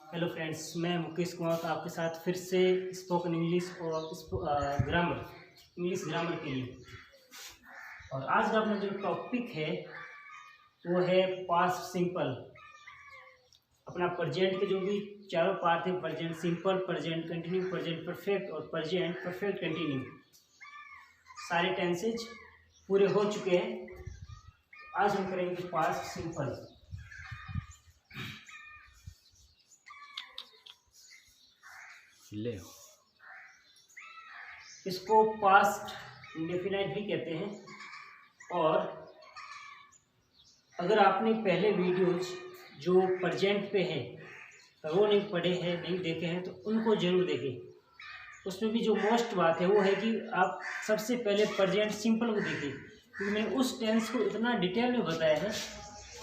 Hello friends, मैं मुकेश कुमार आपके साथ फिर से स्पोकन इंग्लिश और इंग्लिश ग्रामर के लिए। और आज का अपना जो टॉपिक है वो है पास्ट सिंपल। अपना प्रेजेंट के जो भी चारों पार्ट थे, present simple, present continue, present perfect और प्रेजेंट परफेक्ट कंटिन्यू, सारे टेंसेज पूरे हो चुके हैं। आज हम करेंगे पास्ट सिंपल। ले इसको पास्ट इंडेफिनाइट भी कहते हैं। और अगर आपने पहले वीडियोज जो प्रेजेंट पे है वो नहीं पढ़े हैं, नहीं देखे हैं, तो उनको जरूर देखें। उसमें भी जो मोस्ट बात है वो है कि आप सबसे पहले प्रेजेंट सिंपल को देखें, क्योंकि मैंने उस टेंस को इतना डिटेल में बताया है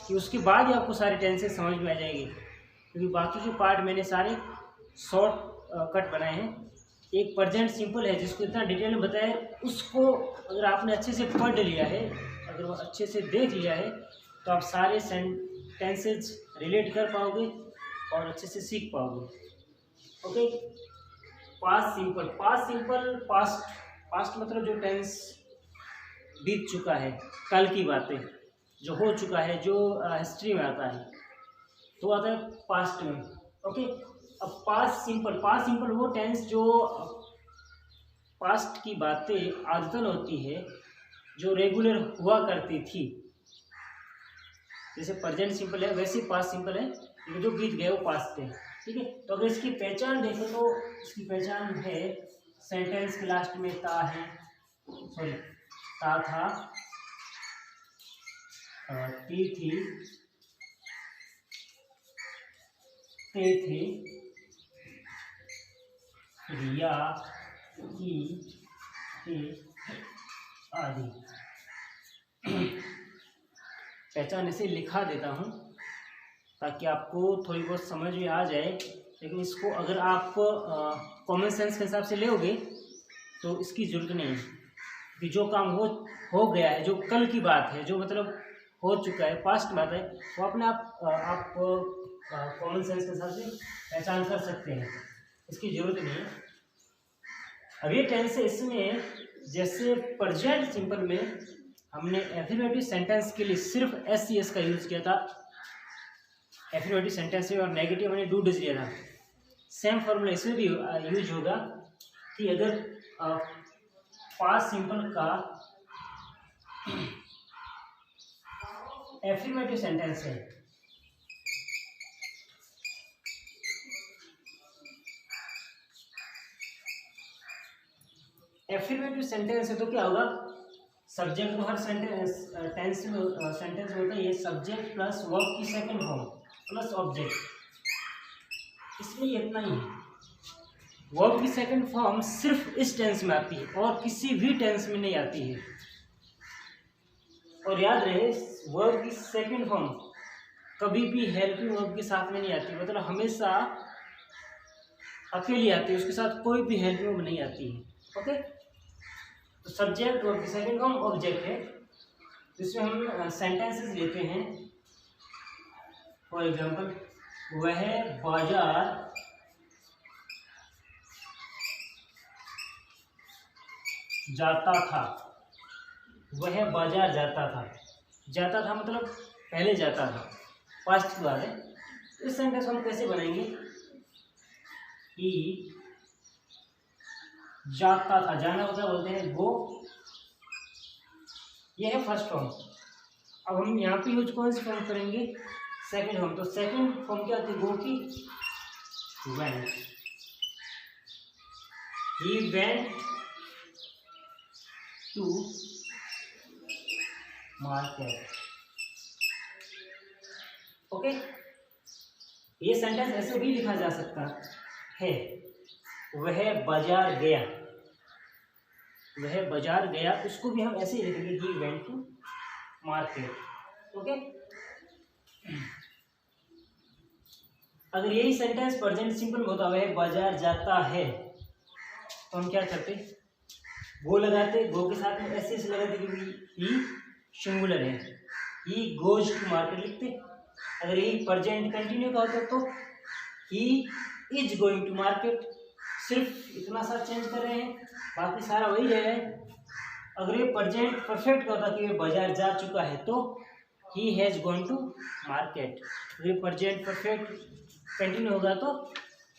कि उसके बाद ही आपको सारे टेंसेस समझ में आ जाएंगे। क्योंकि बाकी के पार्ट मैंने सारे शॉर्ट कट बनाए हैं। एक प्रेजेंट सिंपल है जिसको इतना डिटेल में बताया है, उसको अगर आपने अच्छे से पढ़ लिया है, अगर वो अच्छे से देख लिया है, तो आप सारे टेंसेज रिलेट कर पाओगे और अच्छे से सीख पाओगे। Okay, past simple. पास्ट मतलब जो टेंस बीत चुका है, कल की बातें जो हो चुका है, जो हिस्ट्री में आता है, तो आता है पास्ट में। ओके, अब पास्ट सिंपल वो टेंस जो पास्ट की बातें आदतन होती है, जो रेगुलर हुआ करती थी। जैसे प्रेजेंट सिंपल है वैसे पास्ट सिंपल है, लेकिन जो बीत गए वो पास्ट थे। ठीक है, तो अगर इसकी पहचान देखें तो इसकी पहचान है सेंटेंस के लास्ट में ता है, सॉरी ता था, ती थी, ते थे, रिया की थे आदि। पहचान ऐसे लिखा देता हूँ ताकि आपको थोड़ी बहुत समझ में आ जाए, लेकिन इसको अगर आप कॉमन सेंस के हिसाब से लोगे तो इसकी जरूरत नहीं है। कि जो काम हो गया है, जो कल की बात है, जो मतलब हो चुका है, पास्ट बात है, वो अपने आप कॉमन सेंस के हिसाब से पहचान कर सकते हैं, इसकी जरूरत नहीं है। अब ये टेंस है, इसमें जैसे प्रेजेंट सिंपल में हमने एफर्मेटिव सेंटेंस के लिए सिर्फ एस का यूज किया था, एफर्मेटिव सेंटेंस में, और नेगेटिव हमने डू डज लिया था। सेम फॉर्मूला इसमें भी यूज होगा कि अगर पास्ट सिंपल का एफर्मेटिव सेंटेंस है, एफर्मेटिव सेंटेंस है, तो क्या होगा, सब्जेक्ट तो हर टेंस में होता है, ये सब्जेक्ट प्लस वर्ब की सेकंड फॉर्म प्लस ऑब्जेक्ट। इसमें इतना ही है, वर्ब की सेकंड फॉर्म सिर्फ इस टेंस में आती है और किसी भी टेंस में नहीं आती है। और याद रहे, वर्ब की सेकंड फॉर्म कभी भी हेल्पिंग वर्ब के साथ में नहीं आती, मतलब हमेशा अकेली आती है, उसके साथ कोई भी हेल्पिंग वर्ब नहीं आती है। ओके, तो सब्जेक्ट वर्ब की सेकंड फॉर्म ऑब्जेक्ट है, जिसमें हम सेंटेंसेस लेते हैं। फॉर एग्जांपल, वह बाजार जाता था, वह बाजार जाता था मतलब पहले जाता था, पास्ट की बात है। इस सेंटेंस हम कैसे बनाएंगे कि जाता था, जाना होता बोलते हैं गो, यह है फर्स्ट फॉर्म। अब हम यहाँ पे यूज कौन सी फॉर्म करेंगे, सेकंड फॉर्म। तो सेकंड फॉर्म क्या होती है गो की, went, he went to market. Okay, ये सेंटेंस ऐसे भी लिखा जा सकता है, वह बाजार गया, वह बाजार गया, उसको भी हम ऐसे ही लिखेंगे, he went to market. Okay, अगर यही सेंटेंस प्रेजेंट सिंपल में होता, वह बाजार जाता है, तो हम क्या करते, गो लगाते, गो के साथ में ऐसे लगाते क्योंकि ही सिंगुलर है, ही गोज टू मार्केट लिखते। अगर यही प्रेजेंट कंटिन्यू का होता तो he is going to market, सिर्फ इतना सा चेंज कर रहे हैं, बाकी सारा वही रह है। अगर ये प्रेजेंट परफेक्ट का होता कि ये बाजार जा चुका है तो he has gone to market. अगर ये प्रेजेंट परफेक्ट कंटिन्यू होगा तो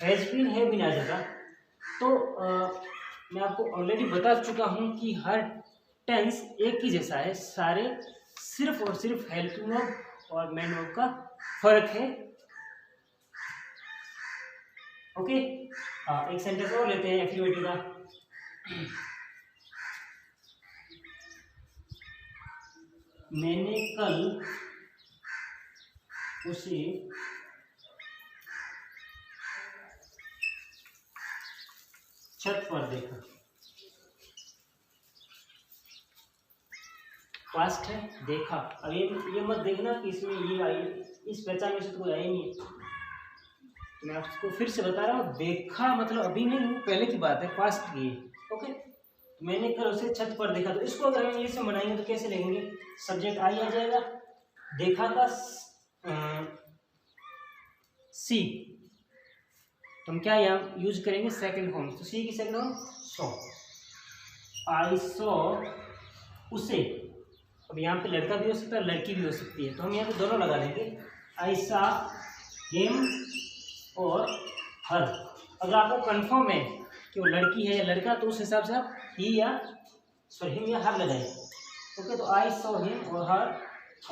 हैज बीन है बीन आ जाएगा। तो मैं आपको ऑलरेडी बता चुका हूँ कि हर टेंस एक ही जैसा है, सारे सिर्फ और सिर्फ हेल्पिंग वर्ब और मेन वर्ब का फर्क है। ओके, एक सेंटेंस और लेते हैं एक्टिविटी का। मैंने कल उसे छत पर देखा। पास्ट है, देखा। अब ये मत देखना कि इसमें ये आई, इस पहचान में से तो कोई आई नहीं है। तो मैं आपको फिर से बता रहा हूँ, देखा मतलब अभी नहीं, पहले की बात है, पास्ट की है। ओके, मैंने कल उसे छत पर देखा। तो इसको अगर हम इंग्लिश में बनाएंगे तो कैसे लिखेंगे? सब्जेक्ट आई आ जाएगा, देखा का सी, तो हम क्या यहाँ यूज करेंगे? Second form. तो सी की second form saw. I saw उसे। अब यहाँ पे लड़का भी हो सकता है, लड़की भी हो सकती है, तो हम यहाँ पे दोनों लगा देंगे, आई सा हिम और हर। अगर आपको कंफर्म है कि वो लड़की है या लड़का तो उस हिसाब से आप ही या हिम या हर लगाए। ओके, तो आई सॉ हिम और her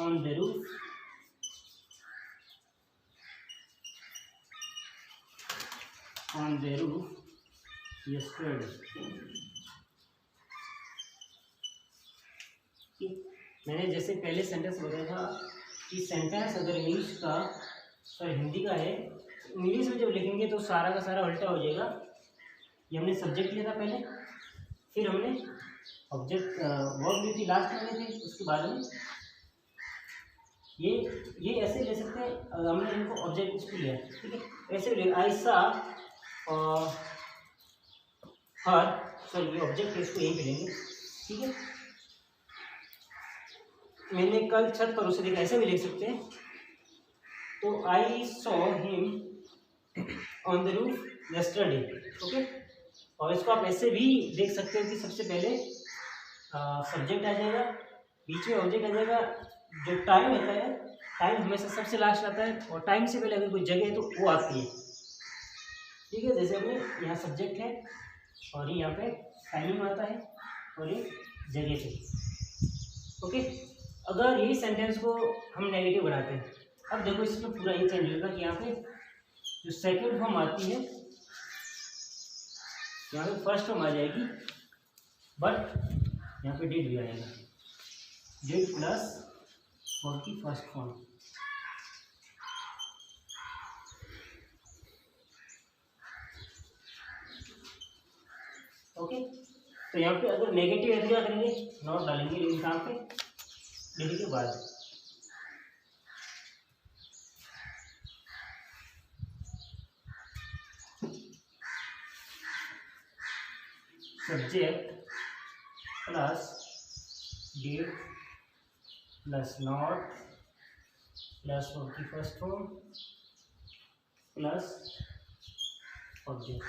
on the roof, on the roof yesterday. मैंने जैसे पहले सेंटेंस बताया था कि सेंटेंस अगर इंग्लिश का हिंदी का है, इंग्लिश में जब लिखेंगे तो सारा का सारा उल्टा हो जाएगा। ये हमने सब्जेक्ट लिया था पहले, फिर हमने ऑब्जेक्ट वर्ब ली थी लास्ट में थे, उसके बाद में ये ऐसे ले सकते हैं। अगर हमने इनको ऑब्जेक्ट इसको लिया, ठीक है, ऐसे ले आई सा हर, सॉरी ये ऑब्जेक्ट है, इसको यहीं पे लेंगे, ठीक है। मैंने कल छत पर उसे देखा, ऐसे भी लिख सकते हैं। तो I saw him on the roof yesterday. Okay, और इसको आप ऐसे भी देख सकते हो कि सबसे पहले सब्जेक्ट आ जाएगा, बीच में ऑब्जेक्ट आ जाएगा। जो टाइम होता है, टाइम हमेशा सबसे लास्ट आता है, और टाइम से पहले अगर कोई जगह है तो वो आती है, ठीक है। जैसे अपने यहाँ सब्जेक्ट है और ये यहाँ पे टाइमिंग आता है और ये जगह से। ओके, अगर यही सेंटेंस को हम नेगेटिव बनाते हैं, अब देखो इसमें पूरा ये चेंज होगा कि यहाँ पे जो सेकंड फॉर्म आती है, यहाँ पे फर्स्ट फॉर्म आ जाएगी, बट यहाँ पे डिड भी आएगा, डिड प्लस फॉर की फर्स्ट फॉर्म। ओके, तो यहाँ पे अगर नेगेटिव है क्या करेंगे? नॉट डालेंगे, लेकिन यहाँ पे डिड के बाद subject plus did plus not plus verb की first form plus object.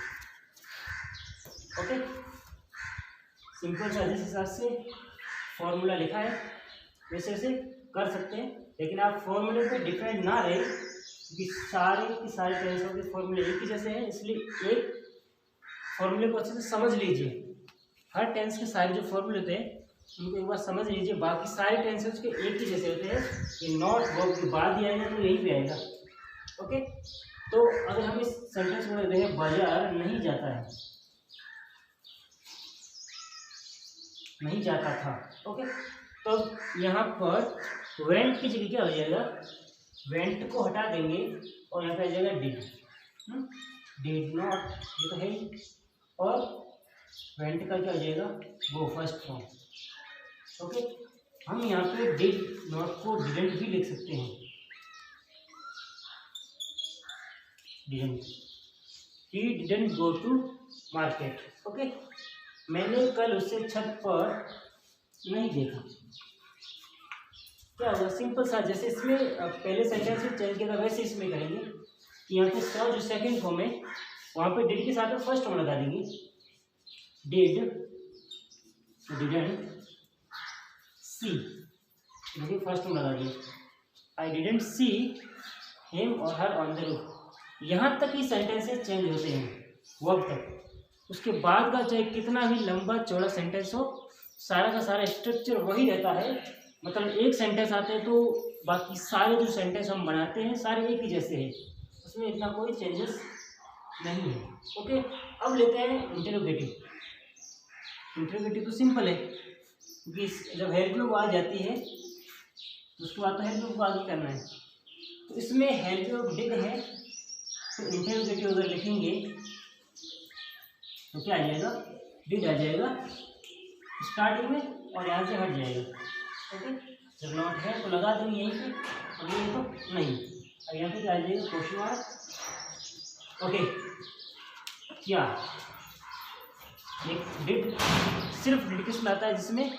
Okay, simple सा जिस हिसाब से फॉर्मूला लिखा है वैसे वैसे कर सकते हैं, लेकिन आप फॉर्मूले पे डिपेंड ना रहे, क्योंकि सारे की सारे टेंसों के फॉर्मूले एक ही जैसे हैं, इसलिए एक फॉर्मूले को अच्छे से समझ लीजिए। हर टेंस के सारे जो फॉर्मूले होते हैं उनको एक बार समझ लीजिए, बाकी सारे टेंसेस के एक ही जैसे होते हैं। ये नॉट वर्ब के बाद ही आएगा तो यहीं पे आएगा। ओके, तो अगर हम इस सेंटेंस को देखें, बाजार नहीं जाता है, नहीं जाता था। ओके, तो यहाँ पर वेंट की जगह क्या हो जाएगा? वेंट को हटा देंगे और यहाँ पे आ जाएगा डिड, डिड नॉट, ये तो है ही, और वेंट का क्या हो जाएगा? वो फर्स्ट फॉर्म। ओके, हम यहाँ पे डिड नॉट को डिडंट भी लिख सकते हैं, didn't, he didn't go to market. Okay, मैंने कल उसे छत पर नहीं देखा। क्या होगा? सिंपल सा, जैसे इसमें पहले सेंटेंस में चेंज किया था वैसे इसमें करेंगे। कि यहाँ पे सौ जो सेकंड फॉर्म है वहाँ पे डिड के साथ में फर्स्ट फॉर्म लगा देंगे, डिडंट सी, देखिए फर्स्ट फॉर्म लगा दिए, आई डिडंट सी हिम और हर ऑन द रूफ। यहाँ तक ही सेंटेंसेस चेंज होते हैं वर्ब तक। उसके बाद का चाहे कितना भी लंबा चौड़ा सेंटेंस हो, सारा का सारा स्ट्रक्चर वही रहता है। मतलब एक सेंटेंस आते हैं तो बाकी सारे जो सेंटेंस हम बनाते हैं सारे एक ही जैसे हैं, उसमें इतना कोई चेंजेस नहीं है। ओके, अब लेते हैं इंटरोगेटिव। इंटरोगेटिव तो सिंपल है, क्योंकि जब हेल्प वर्ब आ जाती है तो उसके बाद तो हेल्प वर्ब को आगे करना है। तो इसमें हेल्प वर्ब डिड है, तो इंटरोगेटिव अगर लिखेंगे तो क्या आ जाएगा, डिड आ जाएगा स्टार्टिंग में और यहाँ से हट जाएगा। ओके, जब नॉट है तो लगा देंगे यहीं पे, और ये तो नहीं। अब यहाँ पे क्या आ जाएगा, क्वेश्चन मार्क। ओके, क्या एक डिड, सिर्फ डिड किस में आता है, जिसमें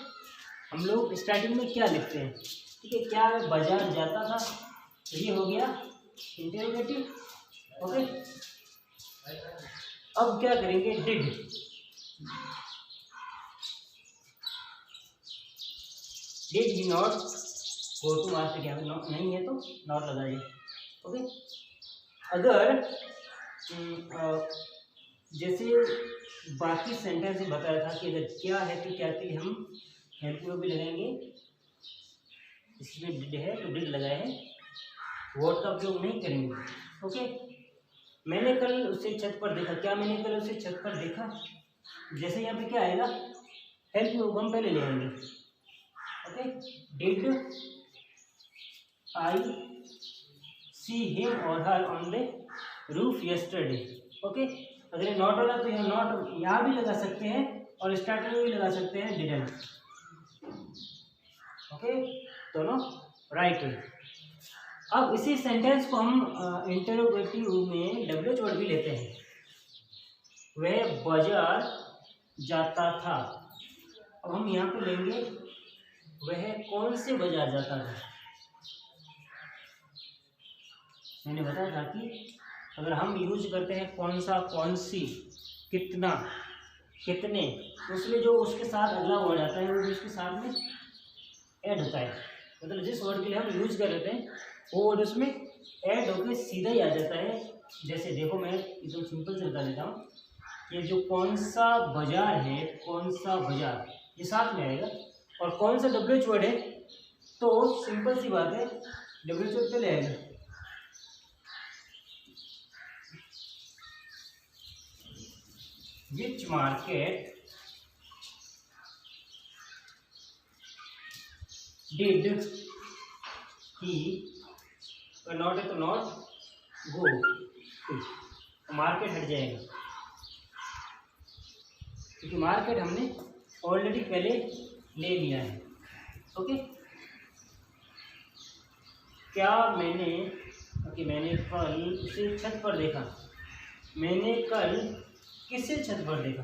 हम लोग स्टार्टिंग में क्या लिखते हैं, ठीक है, क्या बाजार जाता था, तो ये हो गया इंटरोगेटिव। ओके, अब क्या करेंगे, did, did he not go to market, यहाँ पे नॉट नहीं है तो नॉट लगाइए। ओके, अगर जैसे बाकी सेंटेंस में बताया था कि अगर क्या है तो क्या के लिए हम हेल्प वर्ब भी लगाएंगे, इसमें डिड है तो डिड लगाए हैं, वर्ड का उपयोग नहीं करेंगे। ओके, मैंने कल उसे छत पर देखा, क्या मैंने कल उसे छत पर देखा, जैसे यहाँ पे क्या आएगा, हेल्प वर्ब हम पहले ले आएंगे। Okay, did I see him और her on the roof yesterday. Okay, अगर ये नॉट वाला तो यहाँ नॉट यहाँ भी लगा सकते हैं और स्टार्टिंग में भी लगा सकते हैं डिडंट। ओके, दोनों राइट है। अब इसी सेंटेंस को हम इंटरोगेटिव में डब्ल्यूएच वर्ड भी लेते हैं। वह बाजार जाता था, अब हम यहाँ पे लेंगे वह कौन से बाजार जाता था। मैंने बताया था कि अगर हम यूज करते हैं कौन सा, कौन सी, कितना, कितने, तो उसमें जो उसके साथ अगला वर्ड आता है वो भी उसके साथ में ऐड होता है। मतलब जिस वर्ड के लिए हम यूज कर रहे थे वो वर्ड उसमें ऐड होकर सीधा ही आ जाता है। जैसे देखो, मैं एकदम सिंपल से बता देता हूँ, ये जो कौन सा बाजार है, कौन सा बाजार, ये साथ में आएगा। और कौन सा डब्ल्यूएच वर्ड है, तो सिंपल सी बात है, डब्ल्यूएच वर्ड पहले आएगा। Which market did he, not है तो नॉट गो टू, मार्केट हट जाएगा क्योंकि मार्केट हमने ऑलरेडी पहले ले लिया है। ओके, क्या मैंने, ओके, मैंने कल उसे छत पर देखा, मैंने कल किसे छत पर देखा,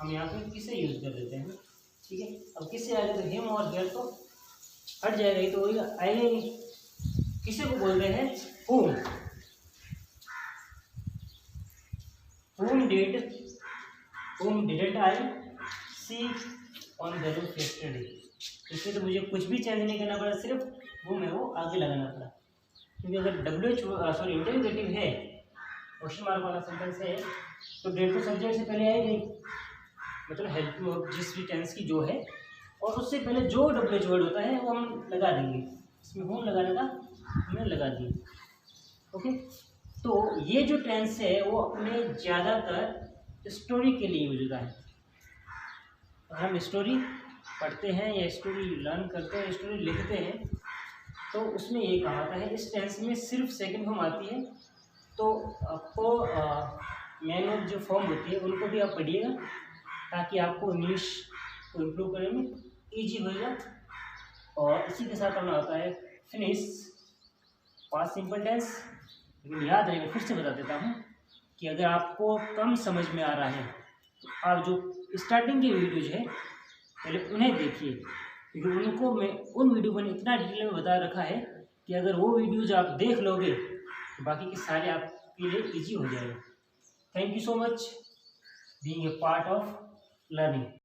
हम यहाँ पे किसे यूज कर देते हैं, ठीक है। अब किसे आ जाए तो हिम और हियर तो हट जाएगा, ये तो वही आएगा ही। किसे को बोलते हैं, whom, whom didn't I see on the roof yesterday। इसमें तो मुझे कुछ भी चेंज नहीं करना पड़ा, सिर्फ whom है वो आगे लगाना पड़ा, क्योंकि अगर इंटरोगेटिव है, क्वेश्चन मार्क वाला सेंटेंस है, तो डेट तो सब्जेक्ट से पहले आएगी, मतलब हेल्प वर्ब जिस भी टेंस की जो है, और उससे पहले जो डब्ल्यूएच वर्ड होता है वो हम लगा देंगे। इसमें होम लगाने का हमने लगा दिया। ओके, तो ये जो टेंस है वो अपने ज़्यादातर स्टोरी के लिए यूज होता है। अगर हम स्टोरी पढ़ते हैं या स्टोरी लर्न करते हैं, स्टोरी लिखते हैं, तो उसमें ये कहा जाता है, इस टेंस में सिर्फ सेकंड फॉर्म आती है, तो आपको मेन वर्ब जो फॉर्म होती है उनको भी आप पढ़िएगा, ताकि आपको इंग्लिश को इम्प्रूव करने में ईजी होगा। और इसी के साथ हमें आता है फिनिश, पास्ट सिंपल टेंस। लेकिन याद रहेगा, फिर से बता देता हूँ कि अगर आपको कम समझ में आ रहा है तो आप जो स्टार्टिंग की वीडियोज है पहले उन्हें देखिए, क्योंकि उनको मैं उन वीडियो को इतना डिटेल में बता रखा है कि अगर वो वीडियोज आप देख लोगे तो बाकी के सारे आपके लिए इजी हो जाएगा। Thank you so much being a part of learning.